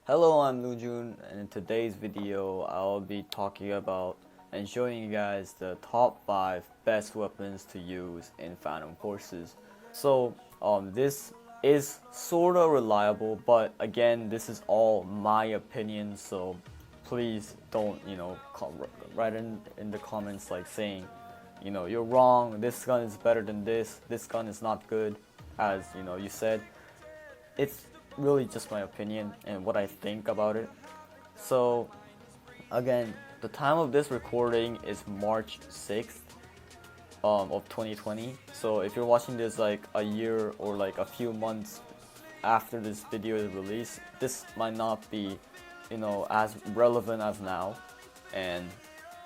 Hello, I'm LuNEJuNE, and in today's video I'll be talking about and showing you guys the top 5 best weapons to use in Phantom Forces. So this is sorta reliable, but again, this is all my opinion, so please don't write in the comments like saying you're wrong, this gun is better than this gun is not good, as you said. It's really just my opinion and what I think about it. So again, the time of this recording is March 6th of 2020. So if you're watching this like a year or like a few months after this video is released, this might not be as relevant as now. And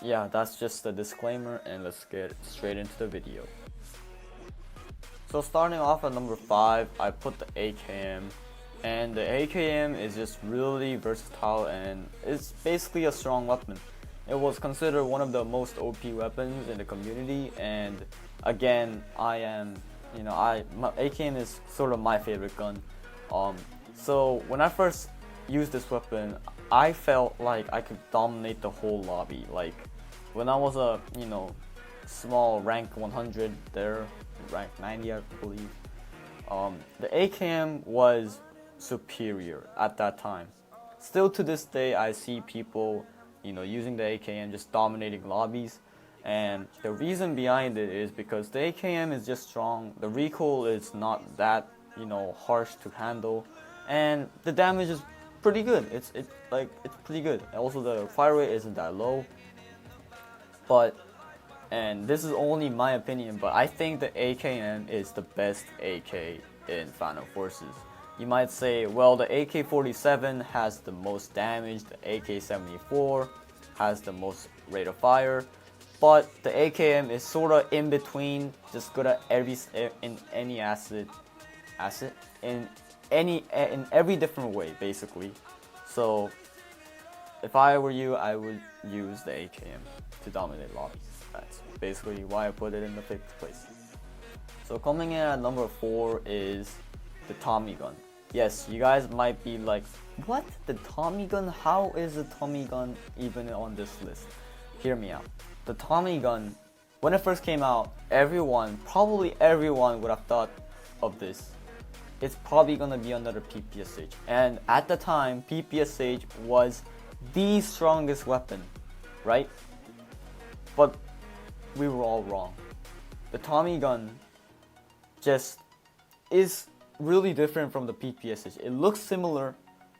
yeah, that's just a disclaimer, and let's get straight into the video. So starting off at number 5, I put the AKM. And the AKM is just really versatile and it's basically a strong weapon. It was considered one of the most OP weapons in the community, and again, AKM is sort of my favorite gun. So when I first used this weapon, I felt like I could dominate the whole lobby. Like when I was a small rank 100 there, rank 90 I believe, the AKM was superior at that time. Still to this day, I see people using the AKM just dominating lobbies, and the reason behind it is because the AKM is just strong, the recoil is not that harsh to handle, and the damage is pretty good. It's pretty good. Also, the fire rate isn't that low. And this is only my opinion, but I think the AKM is the best AK in Phantom Forces. You might say, well, the AK-47 has the most damage, the AK-74 has the most rate of fire, but the AKM is sorta in between, just good at in every different way, basically. So if I were you, I would use the AKM to dominate lobbies. That's basically why I put it in the 5th place. So coming in at number 4 is the Tommy gun. Yes, you guys might be like, what? The Tommy gun? How is the Tommy gun even on this list? Hear me out. The Tommy gun, when it first came out, probably everyone would have thought of this. It's probably gonna be another PPSH. And at the time, PPSH was the strongest weapon, right? But we were all wrong. The Tommy gun just is really different from the PPSH. It looks similar,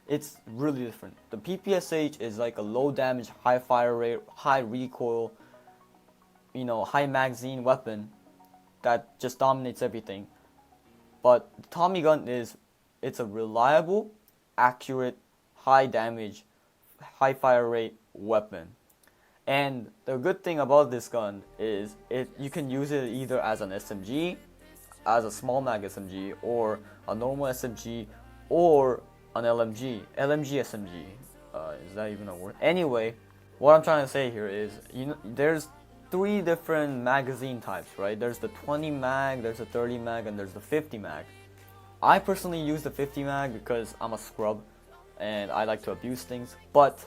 it's really different. The PPSH is like a low damage, high fire rate, high recoil, high magazine weapon that just dominates everything. But the Tommy gun it's a reliable, accurate, high damage, high fire rate weapon. And the good thing about this gun is you can use it either as an SMG, as a small mag SMG, or a normal SMG, or an LMG SMG. Is that even a word? Anyway, what I'm trying to say here is, there's 3 different magazine types, right? There's the 20 mag, there's the 30 mag, and there's the 50 mag. I personally use the 50 mag because I'm a scrub and I like to abuse things. But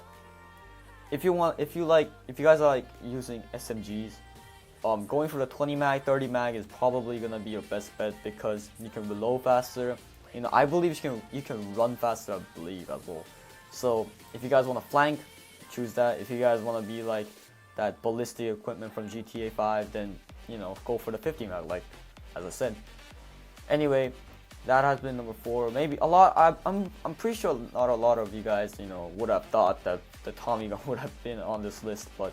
if you guys are like using SMGs, going for the 20 mag, 30 mag is probably gonna be your best bet because you can reload faster. I believe you can run faster, I believe, as well. So if you guys want to flank, choose that. If you guys want to be like that ballistic equipment from GTA 5, then go for the 50 mag, like as I said. Anyway, that has been number 4. Maybe a lot. I'm pretty sure not a lot of you guys would have thought that the Tommy gun would have been on this list, but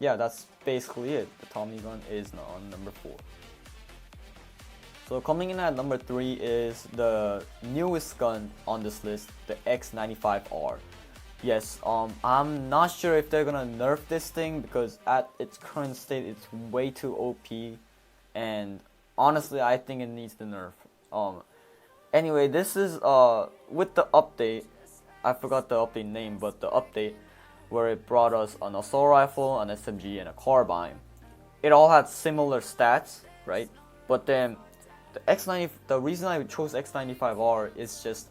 yeah, that's basically it. The Tommy gun is on number 4. So coming in at number 3 is the newest gun on this list, the X95R. Yes, I'm not sure if they're gonna nerf this thing because at its current state, it's way too OP, and honestly, I think it needs the nerf. Anyway, this is with the update. I forgot the update name, but the update where it brought us an assault rifle, an SMG, and a carbine. It all had similar stats, right? But then the reason I chose X95R is just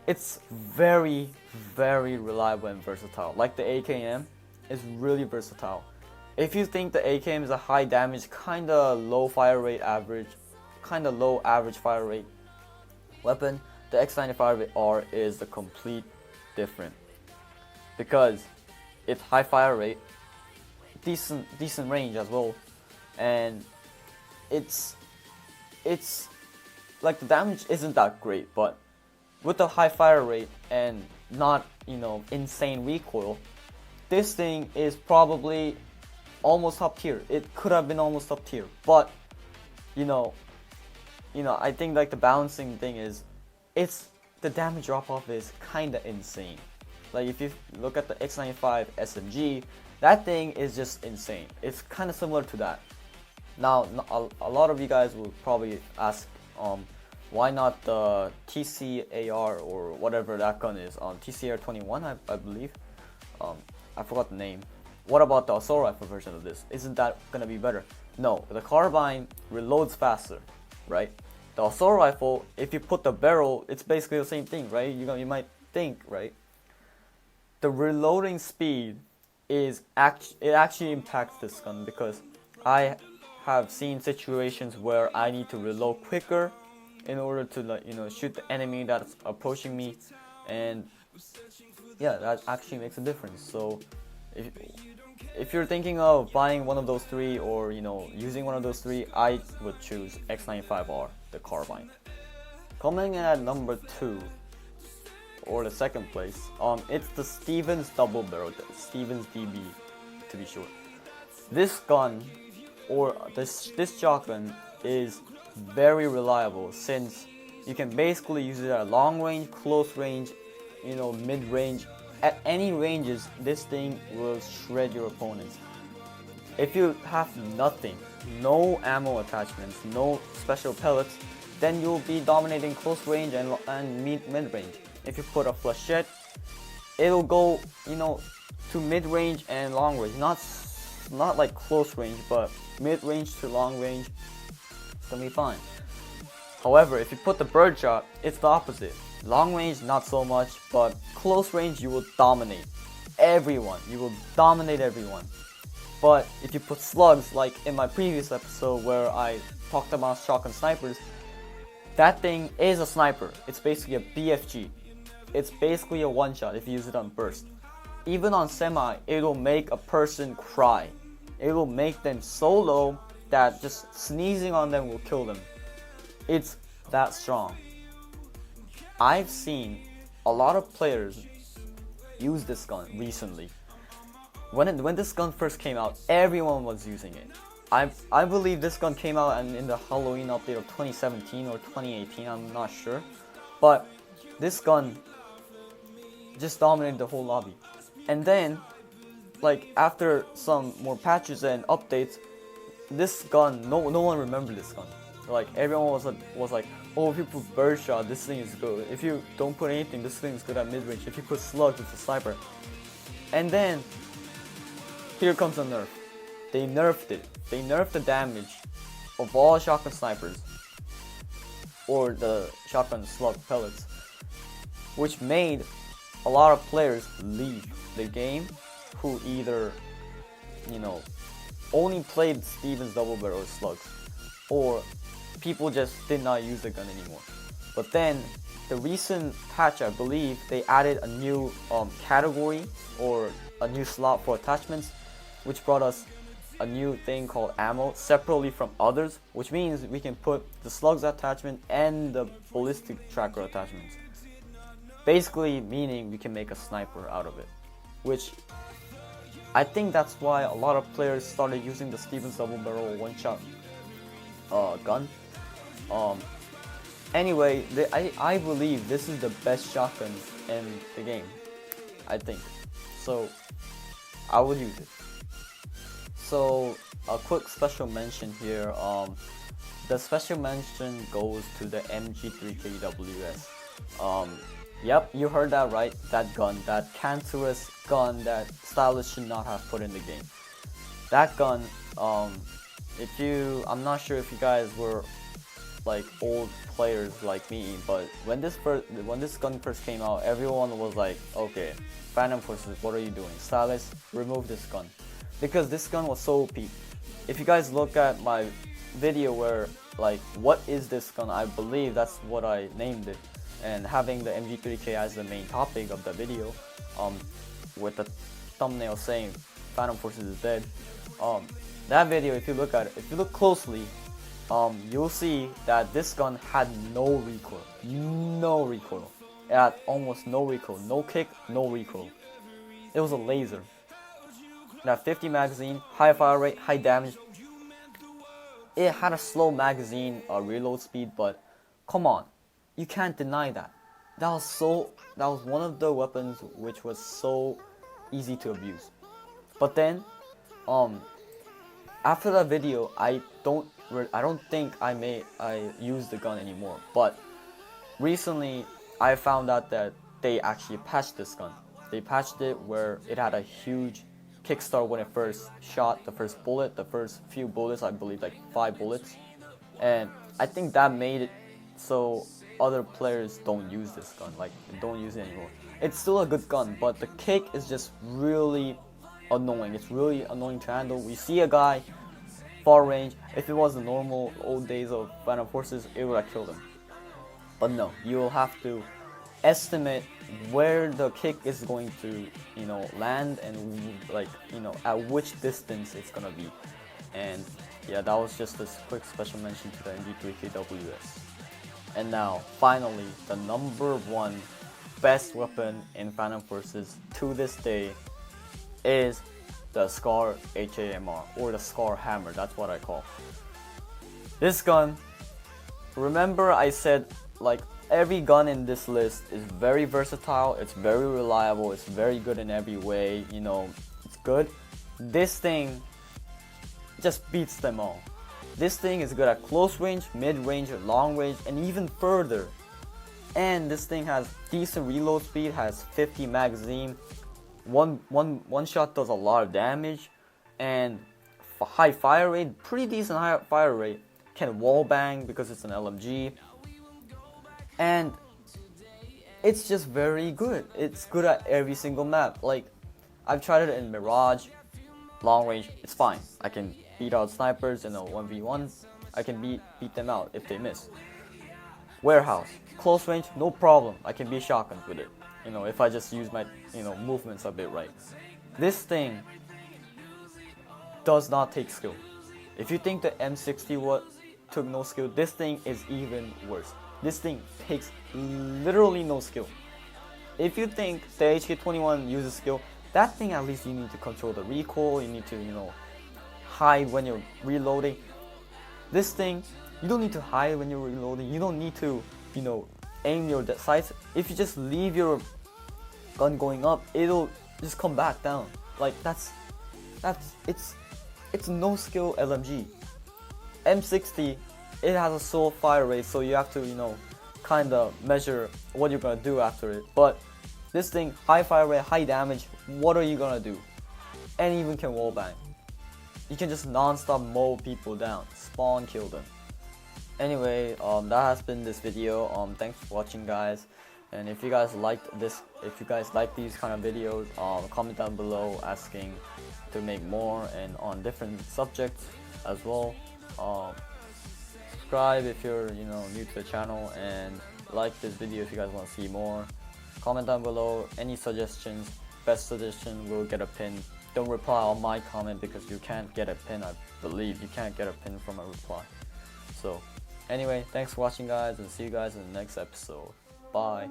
it's very, very reliable and versatile. Like the AKM is really versatile. If you think the AKM is a high damage, kinda low fire rate average, kinda low average fire rate weapon, the X95R is the complete different, because it's high fire rate, decent range as well, and it's like the damage isn't that great, but with the high fire rate and not, you know, insane recoil, this thing is probably almost top tier. It could have been almost top tier, but you know, I think like the balancing thing is, it's the damage drop off is kinda insane. Like if you look at the X95 SMG, that thing is just insane. It's kind of similar to that. Now, a lot of you guys will probably ask, why not the TCAR or whatever that gun is, TCAR 21, I believe. I forgot the name. What about the assault rifle version of this? Isn't that gonna be better? No, the carbine reloads faster, right? The assault rifle, if you put the barrel, it's basically the same thing, right? You might think, right? The reloading speed is actually impacts this gun, because I have seen situations where I need to reload quicker in order to, like, you know, shoot the enemy that's approaching me, and yeah, that actually makes a difference. So if you're thinking of buying one of those three, or, you know, using one of those three, I would choose X95R, the carbine. Coming in at number 2, or the second place, it's the Stevens double barrel, the Stevens DB to be short. This gun, or this shotgun, is very reliable, since you can basically use it at long range, close range, you know, mid range. At any ranges, this thing will shred your opponents. If you have nothing, no ammo attachments, no special pellets, then you'll be dominating close range and mid range. If you put a flechette, it'll go, you know, to mid range and long range. Not like close range, but mid range to long range. It's gonna be fine. However, if you put the birdshot, it's the opposite. Long range, not so much, but close range, you will dominate everyone. You will dominate everyone. But if you put slugs, like in my previous episode where I talked about shotgun snipers, that thing is a sniper. It's basically a BFG. It's basically a one-shot if you use it on burst. Even on semi, it'll make a person cry. It will make them so low that just sneezing on them will kill them. It's that strong. I've seen a lot of players use this gun recently. When this gun first came out, everyone was using it. I believe this gun came out in the Halloween update of 2017 or 2018, I'm not sure. But this gun just dominated the whole lobby. And then, like, after some more patches and updates, this gun, no one remembered this gun. Like, everyone was like, oh, if you put birdshot, this thing is good. If you don't put anything, this thing is good at mid-range. If you put slugs, it's a sniper. And then, here comes the nerf. They nerfed it. They nerfed the damage of all shotgun snipers, or the shotgun slug pellets, which made a lot of players leave the game who either, you know, only played Stevens double barrel slugs, or people just did not use the gun anymore. But then the recent patch, I believe they added a new category or a new slot for attachments, which brought us a new thing called ammo separately from others, which means we can put the slugs attachment and the ballistic tracker attachments. Basically meaning we can make a sniper out of it, which I think that's why a lot of players started using the Stevens double barrel one-shot gun. Anyway, I believe this is the best shotgun in the game, I think. So I would use it. So a quick special mention here. The special mention goes to the MG3KWS. Yep, you heard that right. That gun, that cancerous gun that Stylus should not have put in the game. That gun, I'm not sure if you guys were like old players like me, but when this gun first came out, everyone was like, okay, Phantom Forces, what are you doing? Stylus, remove this gun, because this gun was so OP. If you guys look at my video where like what is this gun, I believe that's what I named it, and having the MG3K as the main topic of the video, with the thumbnail saying Phantom Forces is dead. That video, if you look at it, if you look closely, you'll see that this gun had no recoil. It had almost no recoil, no kick, no recoil. It was a laser. It had 50 magazine, high fire rate, high damage. It had a slow magazine reload speed, but come on, you can't deny that. That was one of the weapons which was so easy to abuse. But then, after that video, I don't think I use the gun anymore. But recently, I found out that they actually patched this gun. They patched it where it had a huge kickstart when it first shot the first bullet, the first few bullets, I believe like 5 bullets, and I think that made it so other players don't use this gun, like don't use it anymore. It's still a good gun, but the kick is just really annoying. It's really annoying to handle. We see a guy far range. If it was the normal old days of Phantom Forces, it would have killed him. But no, you will have to estimate where the kick is going to, land, and like, at which distance it's gonna be. And yeah, that was just a quick special mention to the MG3KWS. And now, finally, the #1 best weapon in Phantom Forces to this day is the Scarh AMR, or the Scarh Hammer. That's what I call this gun. Remember, I said like every gun in this list is very versatile, it's very reliable, it's very good in every way, it's good. This thing just beats them all. This thing is good at close range, mid range, long range, and even further. And this thing has decent reload speed, has 50 magazine, one shot does a lot of damage, and high fire rate, pretty decent high fire rate, can wall bang because it's an LMG, and it's just very good. It's good at every single map. Like, I've tried it in Mirage, long range, it's fine. I can beat out snipers in a 1v1. I can beat them out if they miss. Warehouse, close range, no problem. I can beat shotguns with it, if I just use my movements a bit right. This thing does not take skill. If you think the M60 took no skill, this thing is even worse. This thing takes literally no skill. If you think the HK21 uses skill, that thing at least you need to control the recoil, you need to hide when you're reloading. This thing, you don't need to hide when you're reloading, you don't need to aim your sights. If you just leave your gun going up, it'll just come back down. Like it's no skill LMG. M60, it has a slow fire rate, so you have to kind of measure what you're gonna do after it. But this thing, high fire rate, high damage, what are you gonna do? And even can wallbang. You can just non-stop mow people down, spawn kill them. Anyway, that has been this video. Thanks for watching, guys. And if you guys liked this, if you guys like these kind of videos, comment down below asking to make more and on different subjects as well. Subscribe if you're new to the channel, and like this video if you guys want to see more. Comment down below any suggestions. Best suggestion will get a pin. Don't reply on my comment because you can't get a pin. I believe you can't get a pin from a reply. So anyway, thanks for watching, guys, and see you guys in the next episode. Bye.